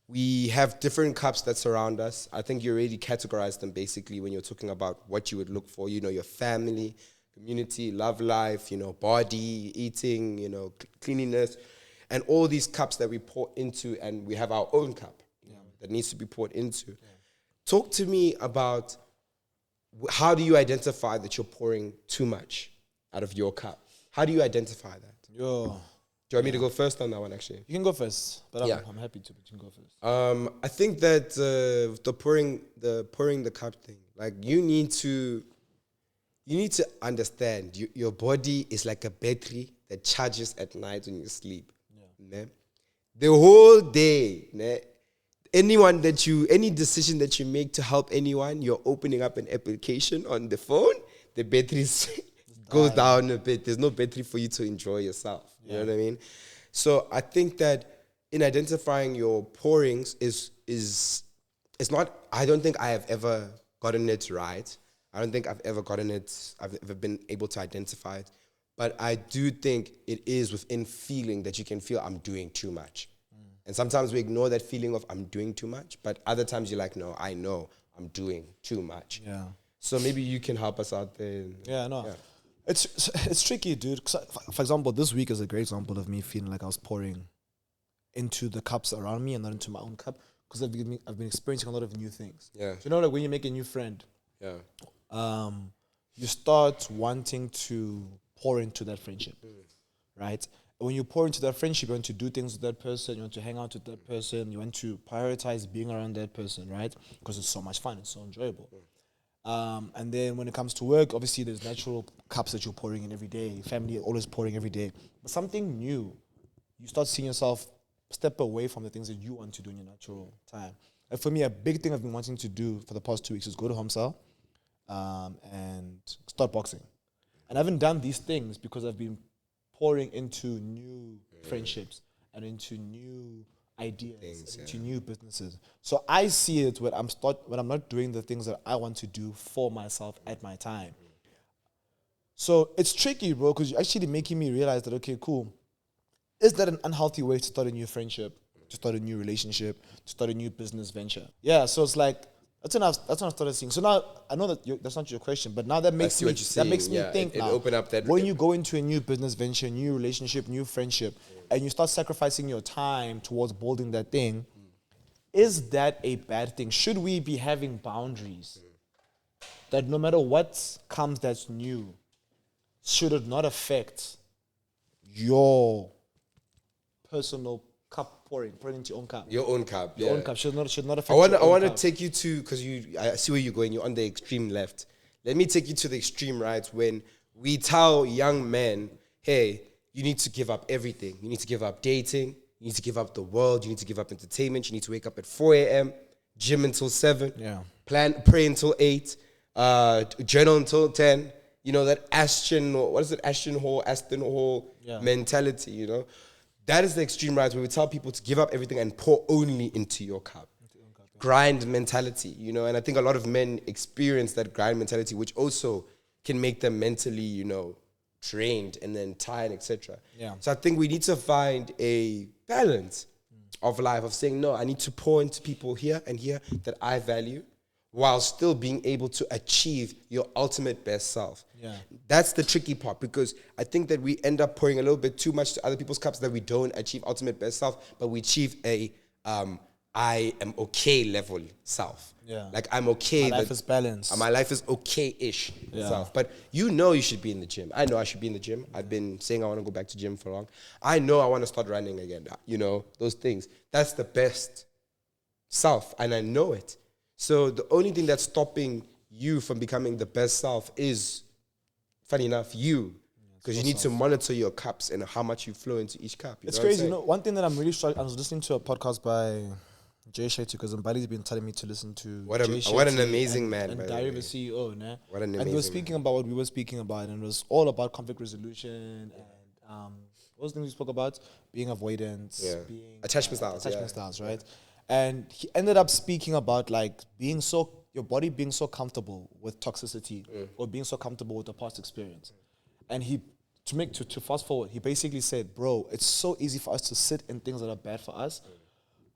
B: we have different cups that surround us. I think you already categorized them basically when you're talking about what you would look for. You know, your family, community, love life, you know, body, eating, you know, cleanliness, and all these cups that we pour into, and we have our own cup that needs to be poured into. Yeah. Talk to me about how do you identify that you're pouring too much out of your cup? How do you identify that?
A: Yo.
B: Do you want me to go first on that one, actually?
A: You can go first, but I'm happy to. But you can go first.
B: I think that the pouring the cup thing, like you need to understand your body is like a battery that charges at night when you sleep. Yeah. The whole day, any decision that you make to help anyone, you're opening up an application on the phone, the battery goes down a bit. There's no battery for you to enjoy yourself. You know what I mean? So I think that in identifying your pourings is not, I don't think I have ever gotten it right. I don't think I've ever been able to identify it. But I do think it is within feeling that you can feel I'm doing too much. And sometimes we ignore that feeling of I'm doing too much, but other times you're like, no, I know I'm doing too much.
A: Yeah.
B: So maybe you can help us out there.
A: Yeah, no. Yeah. It's tricky, dude. 'Cause for example, this week is a great example of me feeling like I was pouring into the cups around me and not into my own cup, because I've been experiencing a lot of new things.
B: Yeah.
A: So, you know, like when you make a new friend, you start wanting to pour into that friendship, right? And when you pour into that friendship, you want to do things with that person, you want to hang out with that person, you want to prioritize being around that person, right? Because it's so much fun, it's so enjoyable. And then when it comes to work, obviously there's natural cups that you're pouring in every day. Family always pouring every day. But something new, you start seeing yourself step away from the things that you want to do in your natural time. And for me, a big thing I've been wanting to do for the past 2 weeks is go to Homsa and start boxing. And I haven't done these things because I've been pouring into new friendships and into new ideas, into new businesses. So I see it when I'm not doing the things that I want to do for myself at my time. So it's tricky, bro, because you're actually making me realize that, okay, cool. Is that an unhealthy way to start a new friendship, to start a new relationship, to start a new business venture? Yeah, so it's like, that's when I started seeing. So now, I know that that's not your question, but now that makes me think now.
B: Open up that
A: when you go into a new business venture, new relationship, new friendship, and you start sacrificing your time towards building that thing, is that a bad thing? Should we be having boundaries that no matter what comes that's new, should it not affect your personal cup pouring into your own cup?
B: Your own cup,
A: Your own cup should not affect
B: I want to take you to, because I see where you're going. You're on the extreme left. Let me take you to the extreme right when we tell young men, hey, you need to give up everything. You need to give up dating. You need to give up the world. You need to give up entertainment. You need to wake up at 4 a.m., gym until 7, pray until 8, journal until 10. You know, that Aston Hall mentality, you know. That is the extreme right where we tell people to give up everything and pour only into your cup. Grind mentality, you know, and I think a lot of men experience that grind mentality, which also can make them mentally, you know, drained and then tired, etc. Yeah. So I think we need to find a balance of life of saying, no, I need to pour into people here and here that I value, while still being able to achieve your ultimate best self. Yeah. That's the tricky part, because I think that we end up pouring a little bit too much to other people's cups that we don't achieve ultimate best self, but we achieve a I am okay level self. Yeah. Like I'm okay.
A: My life is balanced.
B: My life is okay-ish self. But you know you should be in the gym. I know I should be in the gym. I've been saying I want to go back to gym for long. I know I want to start running again. You know, those things. That's the best self, and I know it. So the only thing that's stopping you from becoming the best self is, funny enough, you. Because you need to monitor your cups and how much you flow into each cup.
A: It's crazy. You know, one thing that I'm really struggling, I was listening to a podcast by Jay Shetty, because Mbali's been telling me to listen to
B: what an amazing man.
A: And Diary of a CEO, nah?
B: What an amazing
A: And we were speaking about what we were speaking about, and it was all about conflict resolution and what was the thing we spoke about? Being avoidance, being
B: attachment styles.
A: Styles, right? And he ended up speaking about like your body being so comfortable with toxicity or being so comfortable with the past experience. And to fast forward, he basically said, bro, it's so easy for us to sit in things that are bad for us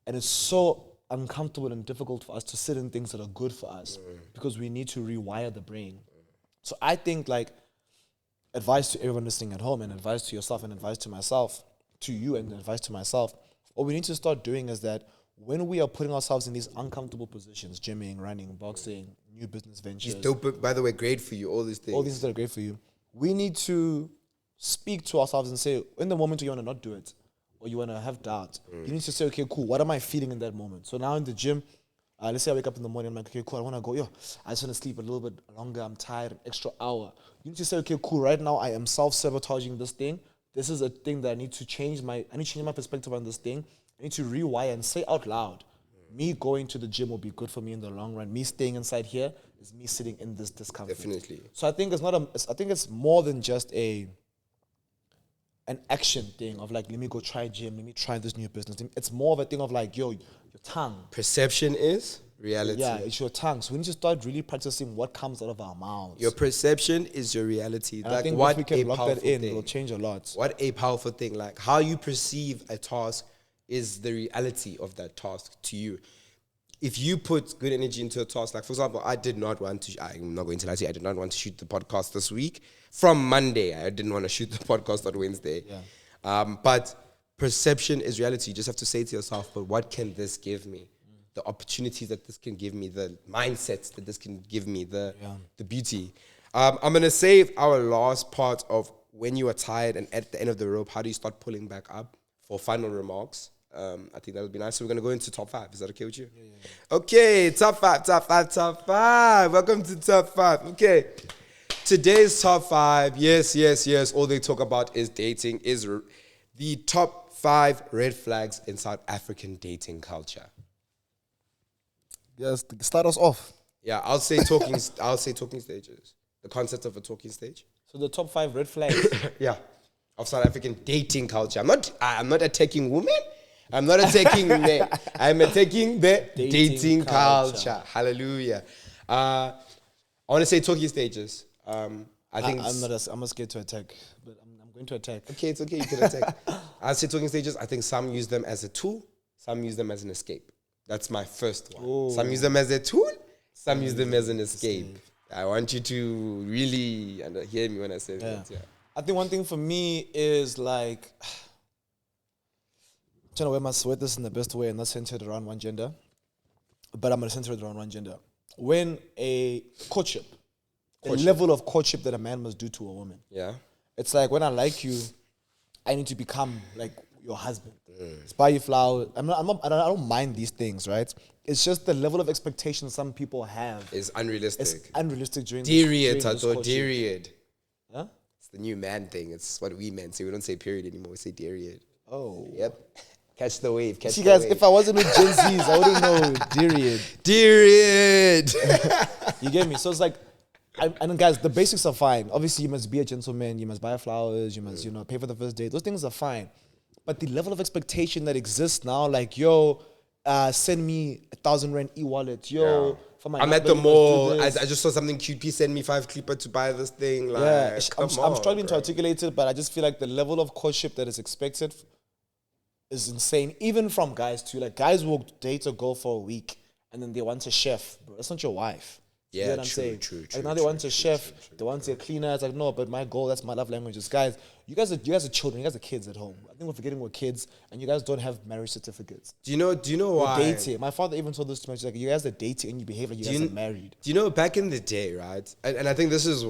A: And it's so uncomfortable and difficult for us to sit in things that are good for us because we need to rewire the brain. So I think like advice to everyone listening at home and advice to yourself and advice to myself, to you and advice to myself, what we need to start doing is that when we are putting ourselves in these uncomfortable positions, gymming, running, boxing, new business ventures.
B: It's dope, by the way, great for you, all these things.
A: All these things that are great for you. We need to speak to ourselves and say, in the moment you want to not do it, or you want to have doubt, you need to say, okay, cool, what am I feeling in that moment? So now in the gym, let's say I wake up in the morning, I'm like, okay, cool, I want to go, I just want to sleep a little bit longer, I'm tired, an extra hour. You need to say, okay, cool, right now I am self-sabotaging this thing. This is a thing that I need to change my perspective on this thing. I need to rewire and say out loud, me going to the gym will be good for me in the long run. Me staying inside here is me sitting in this discomfort.
B: Definitely.
A: So I think I think it's more than just an action thing of like, let me go try gym, let me try this new business. It's more of a thing of like, your tongue.
B: Perception is reality.
A: Yeah, it's your tongue. So we need to start really practicing what comes out of our mouths.
B: Your perception is your reality.
A: And
B: like,
A: I think
B: what
A: if we can lock that in,
B: thing.
A: it'll change a lot.
B: What a powerful thing. Like, how you perceive a task is the reality of that task to you. If you put good energy into a task, like for example, I'm not going to lie to you, I did not want to shoot the podcast this week. From Monday, I didn't want to shoot the podcast on Wednesday. Yeah. But perception is reality. You just have to say to yourself, but what can this give me? The opportunities that this can give me, the mindsets that this can give me, the beauty. I'm going to save our last part of when you are tired and at the end of the rope, how do you start pulling back up for final remarks. I think that would be nice. So we're going to go into top 5. Is that okay with you? Yeah. Okay, top 5. Welcome to top 5. Okay. Today's top 5, yes. All they talk about is dating, is the top 5 red flags in South African dating culture.
A: Yes, start us off.
B: Yeah, I'll say talking stages. The concept of a talking stage.
A: So the top 5 red flags.
B: Yeah. Of South African dating culture. I'm not attacking women. I'm not attacking men. I'm attacking the dating culture. Hallelujah. I want to say talking stages. I'm
A: not scared to attack, but I'm going to attack.
B: Okay, it's okay. You can attack. I'll say talking stages. I think some use them as a tool. Some use them as an escape. That's my first one. Ooh. Some use them as a tool. Some use them as an escape. I want you to really hear me when I say that. Yeah.
A: I think one thing for me is like, I'm trying to wear my sweat this in the best way and not centered around one gender, but I'm going to center it around one gender. When a courtship, a level of courtship that a man must do to a woman.
B: Yeah.
A: It's like, when I like you, I need to become like your husband. Buy you flowers. I don't mind these things, right? It's just the level of expectation some people have
B: is unrealistic.
A: It's unrealistic during
B: Dearest, Dearest.
A: Huh?
B: It's the new man thing. It's what we men say. We don't say period anymore. We say Dearest.
A: Oh.
B: Yep. Catch the wave.
A: See, guys, if I wasn't with Gen Zs, I wouldn't know Dearest.
B: Dearest.
A: You get me? So it's like, and guys, the basics are fine. Obviously, you must be a gentleman. You must buy flowers. You must, pay for the first date. Those things are fine. But the level of expectation that exists now, like, send me 1,000 rand e-wallet. For my
B: I'm at the mall. I just saw something cute. Please send me 5 clipper to buy this thing. Like,
A: I'm struggling to articulate it, but I just feel like the level of courtship that is expected is insane. Even from guys too. Like, guys will date a girl for a week and then they want a chef. Bro, that's not your wife.
B: Yeah,
A: you know what I'm saying?
B: True.
A: Like, now they want a chef, they want a cleaner. It's like, no, but my goal, that's my love languages. Guys, you guys are children, you guys are kids at home. I think we're forgetting we're kids and you guys don't have marriage certificates.
B: Do you know why?
A: You're dating. My father even told this to me. He's like, you guys are dating and you behave like you guys are married.
B: Do you know, back in the day, right? And I think this is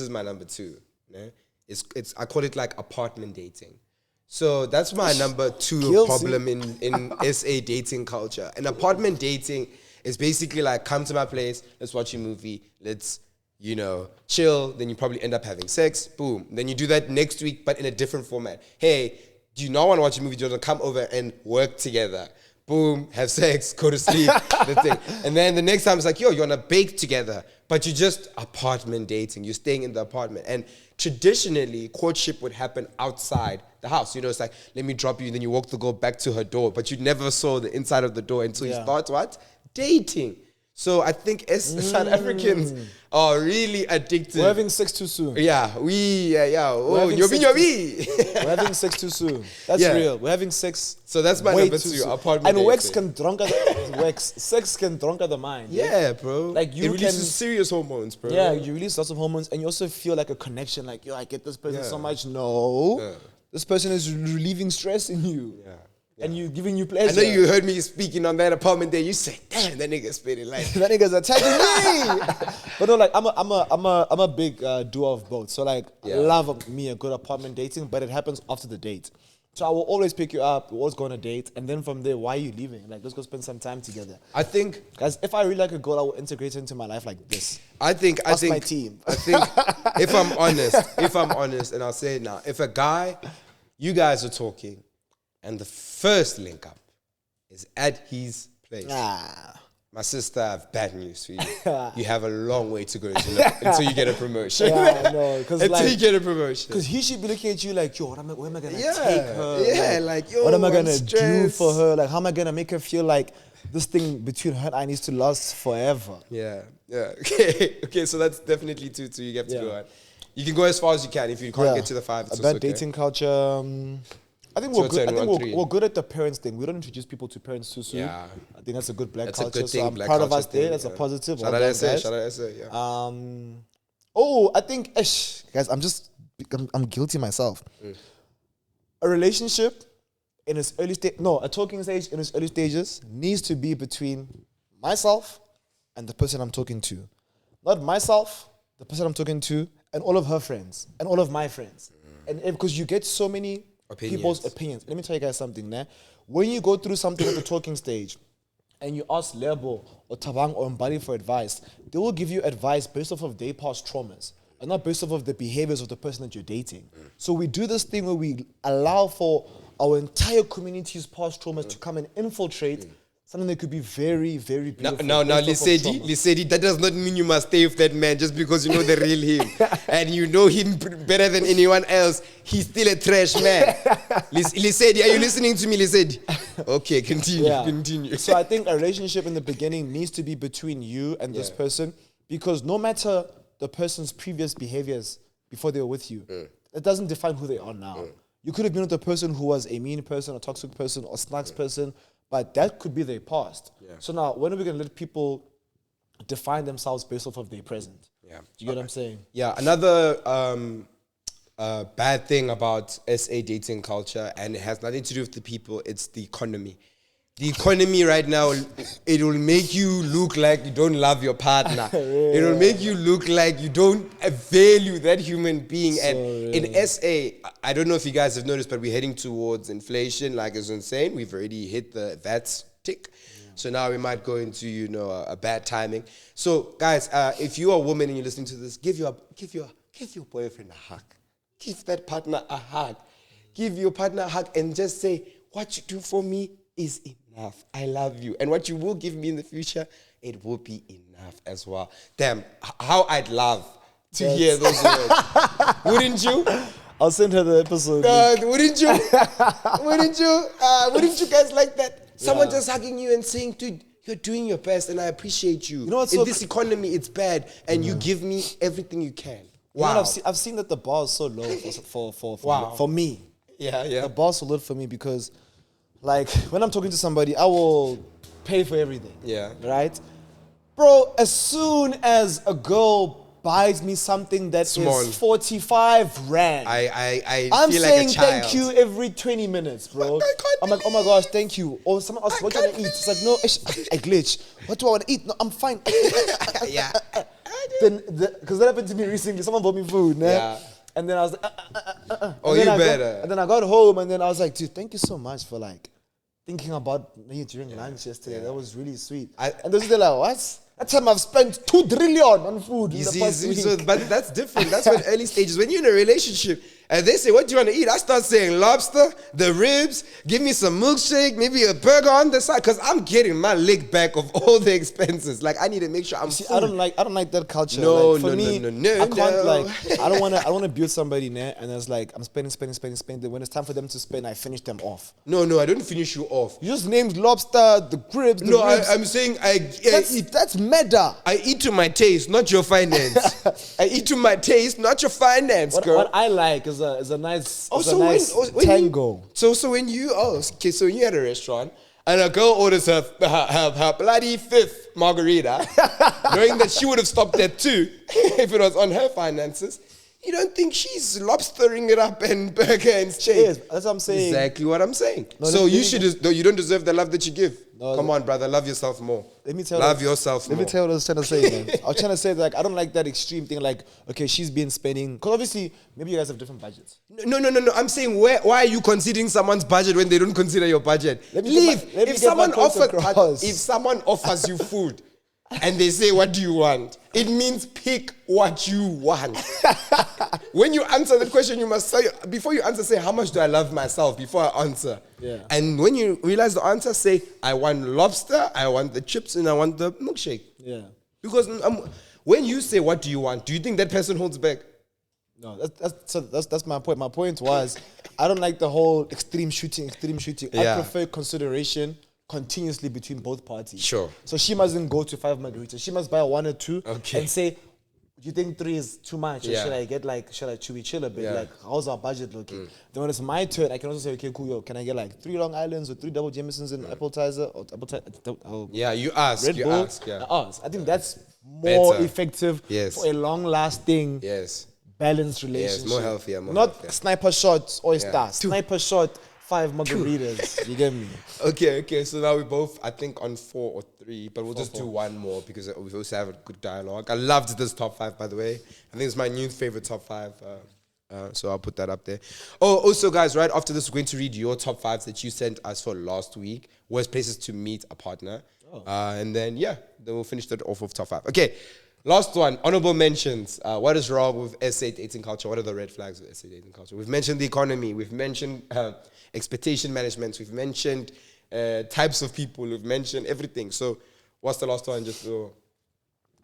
B: my number 2. Yeah? I call it like apartment dating. So that's my number 2 problem in SA dating culture. And apartment dating is basically like, come to my place, let's watch a movie, let's, chill, then you probably end up having sex, boom. Then you do that next week, but in a different format. Hey, do you not want to watch a movie? Do you want to come over and work together? Boom, have sex, go to sleep, the thing. And then the next time it's like, you want to bake together, but you're just apartment dating. You're staying in the apartment. And traditionally, courtship would happen outside the house. It's like, let me drop you, and then you walk the girl back to her door, but you never saw the inside of the door until you start what? Dating. So I think South Africans are really addicted.
A: We're having sex too soon.
B: Yeah, Oh,
A: We're having sex too soon. That's real. We're having sex.
B: So that's my
A: way
B: number
A: too
B: 2.
A: soon.
B: Apartment
A: And
B: dating.
A: sex can drunker the mind.
B: Yeah, bro.
A: Like you
B: it releases serious hormones, bro.
A: Yeah, you release lots of hormones, and you also feel like a connection. Like, yo, I get this person so much. No, this person is relieving stress in you. Yeah. And you giving you pleasure.
B: I know you heard me speaking on that apartment day. You said, "Damn, that nigga spitting like
A: that nigga's attacking me." But no, like I'm a big doer of both. So like, I love me a good apartment dating, but it happens after the date. So I will always pick you up. We'll always go on a date, and then from there, why are you leaving? Like, let's go spend some time together.
B: I think,
A: guys, if I really like a girl, I will integrate her into my life like this.
B: I think
A: my team.
B: I think if I'm honest, and I'll say it now, if a guy, you guys are talking, and the first link up is at his place. My sister, I have bad news for you. You have a long way to go until you get a promotion.
A: Yeah, I know.
B: Until you get a promotion.
A: Because he should be looking at you like, yo, where am I going to take her?
B: Yeah, like, yo,
A: what am I going to do for her? Like, how am I going to make her feel like this thing between her and I needs to last forever?
B: Yeah. Okay, so that's definitely 2 you have to go on. You can go as far as you can. If you can't get to the 5, it's
A: about
B: also okay.
A: dating culture. I think we're good at the parents thing. We don't introduce people to parents too soon. Yeah. I think that's a good black culture. So I'm proud of us there. That's a positive.
B: Shout out SA, yeah.
A: I think, guys, I'm guilty myself. A relationship in its early stage, a talking stage in its early stages needs to be between myself and the person I'm talking to. Not myself, the person I'm talking to, and all of her friends, and all of my friends. And because you get so many people's opinions. Let me tell you guys something, nah? When you go through something at the talking stage and you ask Lebo or Tabang or Mbali for advice, they will give you advice based off of their past traumas and not based off of the behaviors of the person that you're dating. So we do this thing where we allow for our entire community's past traumas to come and infiltrate something that could be very, very beautiful.
B: Now, Lisedi, that does not mean you must stay with that man just because you know the real him. And you know him better than anyone else. He's still a trash man. Lisedi, are you listening to me, Lisedi? Okay, continue.
A: So I think a relationship in the beginning needs to be between you and this person, because no matter the person's previous behaviors before they were with you, it doesn't define who they are now. You could have been with a person who was a mean person, a toxic person, or snacks person, but that could be their past. Yeah. So now, when are we going to let people define themselves based off of their present? Yeah. Do you get what I'm saying?
B: Yeah. Another bad thing about SA dating culture, and it has nothing to do with the people, it's the economy. The economy right now, it will make you look like you don't love your partner. It will make you look like you don't value that human being. So and in SA, I don't know if you guys have noticed, but we're heading towards inflation like it's insane. We've already hit the VAT tick. Yeah. So now we might go into, a bad timing. So guys, if you're a woman and you're listening to this, give your boyfriend a hug. Give that partner a hug. Give your partner a hug and just say, what you do for me is enough. I love you. And what you will give me in the future, it will be enough as well. Damn, how I'd love to hear those words. Wouldn't you?
A: I'll send her the episode.
B: Wouldn't you? Wouldn't you guys like that? Someone just hugging you and saying, dude, you're doing your best and I appreciate you. In this economy, it's bad and you give me everything you can. Wow.
A: I've seen that the bar is so low for me.
B: Yeah.
A: The bar is so low for me because, like, when I'm talking to somebody, I will pay for everything. Yeah. Right? Bro, as soon as a girl buys me something that is 45 rand, I'm
B: feel
A: saying
B: like a child.
A: Thank you every 20 minutes, bro. I'm like, oh my gosh, thank you. Or someone else, what do you want to eat? It's like, no, I glitch. What do I want to eat? No, I'm fine.
B: Yeah.
A: Then, because that happened to me recently. Someone bought me food, né? Yeah. And then I was like,
B: oh, you better.
A: And then I got home and then I was like, dude, thank you so much for like thinking about me during lunch yesterday. Yeah. That was really sweet. And they're like, what? That time I've spent 2 trillion on food in the past week.
B: But that's different. That's when early stages. When you're in a relationship And they say, what do you want to eat? I start saying lobster, the ribs, give me some milkshake, maybe a burger on the side, because I'm getting my leg back of all the expenses. Like, I need to make sure I'm full.
A: I don't like that culture.
B: No,
A: like, for me,
B: no.
A: I can't like, I don't want to build somebody there, and it's like, I'm spending. When it's time for them to spend, I finish them off.
B: No, I don't finish you off.
A: You just named lobster, the ribs, the ribs.
B: I'm saying
A: that's meta.
B: I eat to my taste, not your finance. I eat to my taste, not your finance, girl.
A: What I like is a nice,
B: when
A: tango.
B: So when you so when you at a restaurant and a girl orders her bloody fifth margarita, knowing that she would have stopped at 2 if it was on her finances, you don't think she's lobstering it up and burger and steak?
A: Yes, that's what I'm saying.
B: Exactly what I'm saying.
A: No,
B: so you don't deserve the love that you give.
A: No,
B: come on, brother, love yourself more.
A: Let me tell
B: love yourself more.
A: Let me tell you what I was trying to say, man. I was trying to say that, like, I don't like that extreme thing. Like, okay, she's been spending, because obviously maybe you guys have different budgets.
B: No. I'm saying why are you considering someone's budget when they don't consider your budget? If someone offers you food and they say, what do you want? It means pick what you want. When you answer that question, you must say, before you answer, say, how much do I love myself before I answer?
A: Yeah.
B: And when you realize the answer, say, I want lobster, I want the chips, and I want the milkshake.
A: Yeah.
B: Because when you say, what do you want? Do you think that person holds back?
A: No, that's my point. My point was, I don't like the whole extreme shooting.
B: Yeah.
A: I prefer consideration continuously between both parties.
B: Sure.
A: So she mustn't go to 5 margaritas. She must buy 1 or 2
B: Okay.
A: and say, do you think 3 is too much? Or
B: Yeah.
A: should I chill a bit?
B: Yeah.
A: Like, how's our budget looking? Then when it's my turn, I can also say, okay, cool, yo, can I get like 3 Long Islands or 3 double Jamesons and appetizer?
B: Yeah, you ask.
A: Red Bull?
B: Yeah.
A: I ask. I think that's more
B: Better.
A: effective
B: Yes.
A: for a long-lasting,
B: Yes.
A: balanced relationship.
B: Yes, more healthier.
A: Not sniper shots, oyster.
B: Yeah.
A: Sniper shot, 5 margaritas. You get me?
B: Okay. So now we both, I think, on 4 or 3, but we'll just do 1 more because we also have a good dialogue. I loved this top 5, by the way. I think it's my new favorite top 5. So I'll put that up there. Oh, also, guys, right after this, we're going to read your top 5s that you sent us for last week. Worst places to meet a partner. And then we'll finish that off with top 5. Okay. Last one, honorable mentions. What is wrong with SA dating culture? What are the red flags with SA dating culture? We've mentioned the economy. We've mentioned expectation management. We've mentioned types of people. We've mentioned everything. So what's the last one? Just
A: I'm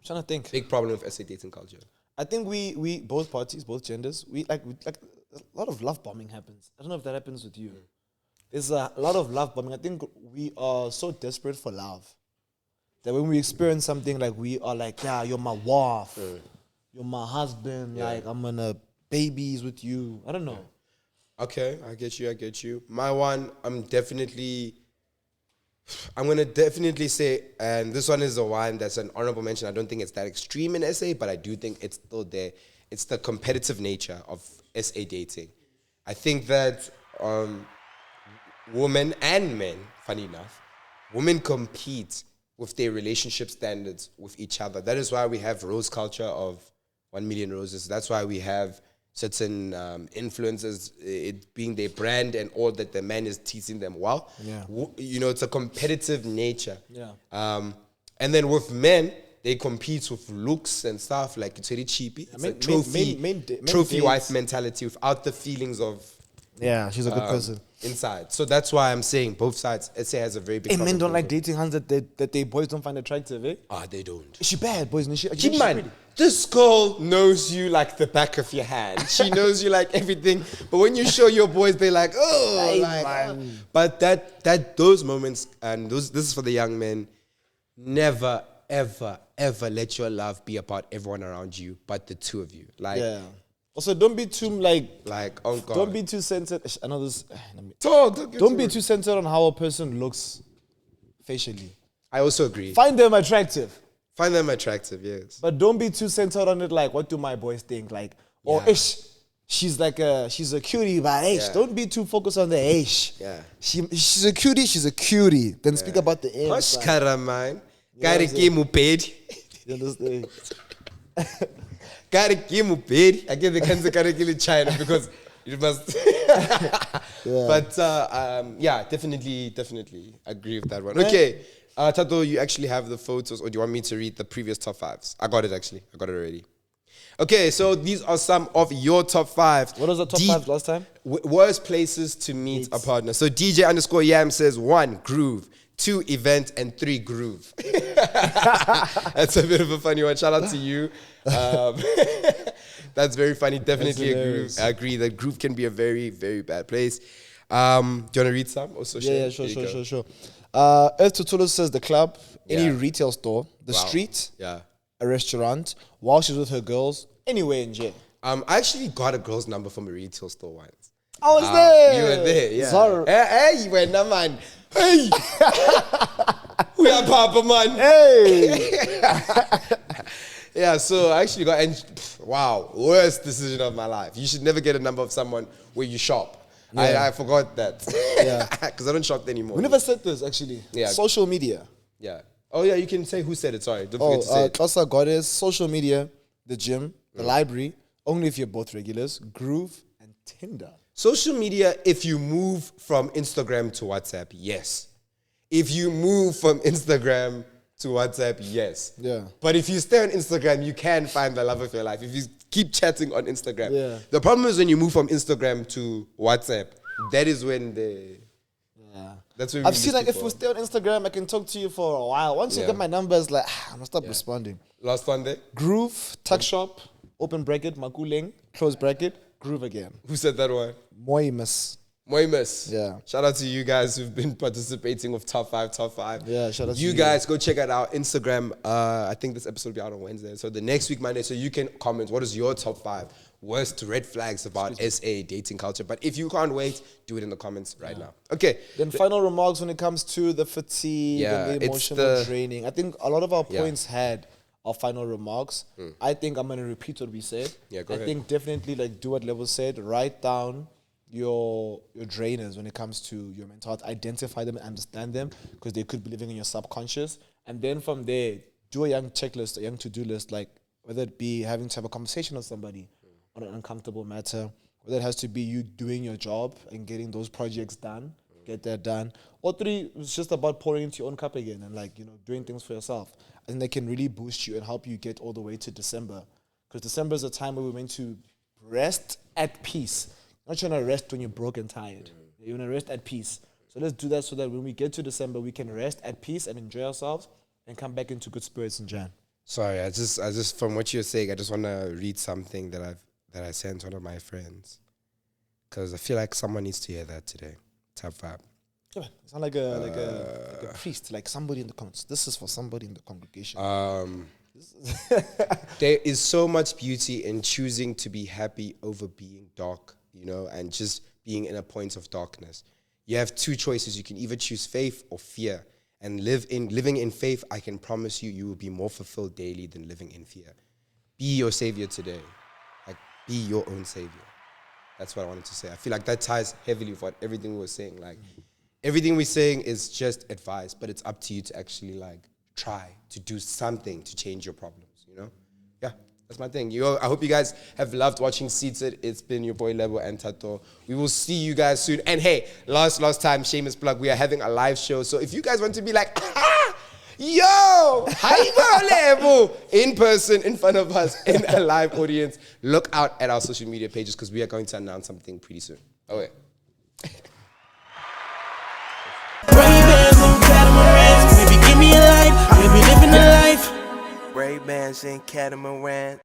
A: trying to think.
B: big problem with SA dating culture.
A: I think we both parties, both genders, we like a lot of love bombing happens. I don't know if that happens with you. There's a lot of love bombing. I think we are so desperate for love that when we experience something, like, we are like, yeah, you're my wife, you're my husband, like, I'm gonna babies with you. I don't know.
B: Okay, I get you. My one, I'm gonna definitely say, and this one is the one that's an honorable mention. I don't think it's that extreme in SA, but I do think it's still there. It's the competitive nature of SA dating. I think that women and men, funny enough, women compete with their relationship standards with each other. That is why we have rose culture of 1 million roses. That's why we have certain influencers, it being their brand and all that, the man is teasing them well.
A: Yeah.
B: It's a competitive nature.
A: Yeah.
B: And then with men, they compete with looks and stuff, like it's very cheapy. It's a trophy wife mentality without the feelings of
A: Yeah, she's a good person.
B: inside. So that's why I'm saying both sides. SA has a very big
A: Hey, men
B: problem
A: don't
B: with
A: like
B: it.
A: dating hands that they boys don't find attractive, eh?
B: They don't.
A: Is she bad, boys?
B: Keep man, this girl knows you like the back of your hand. She knows you like everything. But when you show your boys, they're like, oh,
A: Hey,
B: like,
A: man.
B: But those moments, and this is for the young men, never, ever, ever let your love be about everyone around you but the two of you. Like,
A: Yeah. Also, don't be too
B: oh God.
A: don't be too centered. I know this.
B: Don't
A: Be too centered on how a person looks facially.
B: I also agree.
A: Find them attractive,
B: Find them attractive, yes.
A: but don't be too centered on it. Like, what do my boys think? Like, or
B: Yeah.
A: she's a cutie, but
B: Yeah.
A: don't be too focused on the
B: Yeah.
A: She's a cutie. Then speak about the age.
B: Hush,
A: side.
B: cara, man.
A: know what I'm
B: Gotta
A: saying?
B: give me paid.
A: You understand?
B: Gotta give me paid. I get the cancer gotta give it China because it must. But definitely agree with that one. Okay, Thato, you actually have the photos, or do you want me to read the previous top 5s? I got it already. Okay, so these are some of your top 5.
A: What was the top 5 last time?
B: Worst places to meet a partner. So DJ_Yam says 1, groove. 2, event. And 3, groove. That's a bit of a funny one. Shout out to you. That's very funny. Definitely a groove. I agree that groove can be a very, very bad place. Do you want to read some? Also,
A: yeah, sure. Earth Tutulu says the club, any retail store, the street, a restaurant, while she's with her girls, anywhere in jail.
B: I actually got a girl's number from a retail store once.
A: I was there.
B: You were there, yeah.
A: Sorry.
B: Hey, you went, no man. Hey. We are Papa, man.
A: Hey.
B: Yeah, so I actually got, and wow, worst decision of my life. You should never get a number of someone where you shop. I forgot that. Yeah. Because I don't shop anymore.
A: We never said this, actually. Yeah. Social media.
B: Yeah. Oh, yeah, you can say who said it. Sorry. Don't forget to say it.
A: Kosa Goddess, social media, the gym, the library, only if you're both regulars, Groove, and Tinder.
B: Social media, if you move from Instagram to WhatsApp, yes. If you move from Instagram to WhatsApp, yes.
A: Yeah.
B: But if you stay on Instagram, you can find the love of your life. If you keep chatting on Instagram.
A: Yeah.
B: The problem is when you move from Instagram to WhatsApp, that is when that's when
A: I've seen like if we stay on Instagram, I can talk to you for a while. Once you get my number, it's like, I'm going to stop responding.
B: Last one there?
A: Groove, tuck shop, open bracket, Makuleng, close bracket, Groove again.
B: Who said that one?
A: Moimus.
B: Yeah. Shout out to you guys who've been participating with top 5.
A: Yeah, shout out to
B: you guys. Go check out our Instagram. I think this episode will be out on Wednesday. So the next week, Monday, so you can comment what is your top 5 worst red flags about SA dating culture. But if you can't wait, do it in the comments right now. Okay.
A: Then final remarks when it comes to the fatigue and the emotional draining. I think a lot of our points had our final remarks. I think I'm going to repeat what we said.
B: Yeah, go ahead.
A: I think definitely like do what Lebo said. Write down your drainers when it comes to your mental health. Identify them and understand them because they could be living in your subconscious. And then from there, do a young checklist, a young to-do list, like whether it be having to have a conversation with somebody on an uncomfortable matter, whether it has to be you doing your job and getting those projects done, get that done. Or 3, it's just about pouring into your own cup again and like, doing things for yourself. I think they can really boost you and help you get all the way to December. Because December is a time where we're meant to rest at peace. Not trying to rest when you're broke and tired. You want to rest at peace. So let's do that so that when we get to December, we can rest at peace and enjoy ourselves and come back into good spirits in Jan.
B: Sorry, I just from what you're saying, I just want to read something that I sent one of my friends. Because I feel like someone needs to hear that today. Top 5.
A: Yeah, it sounds like a priest, like somebody in the comments. This is for somebody in the congregation.
B: There is so much beauty in choosing to be happy over being dark, and just being in a point of darkness. You have 2 choices. You can either choose faith or fear. And living in faith, I can promise you will be more fulfilled daily than living in fear. Be your savior today. Like, be your own savior. That's what I wanted to say. I feel like that ties heavily with everything we were saying. Like, everything we're saying is just advice, but it's up to you to actually, like, try to do something to change your problems, Yeah, that's my thing. I hope you guys have loved watching Seated. It's been your boy Lebo and Thato. We will see you guys soon. And hey, last time, shameless plug, we are having a live show. So if you guys want to be like, yo, hi Lebo, in person, in front of us, in a live audience, look out at our social media pages because we are going to announce something pretty soon. Oh, wait.
C: Ray-Bans and catamarans, baby, give me a light, baby, living a life. Ray-Bans and catamarans.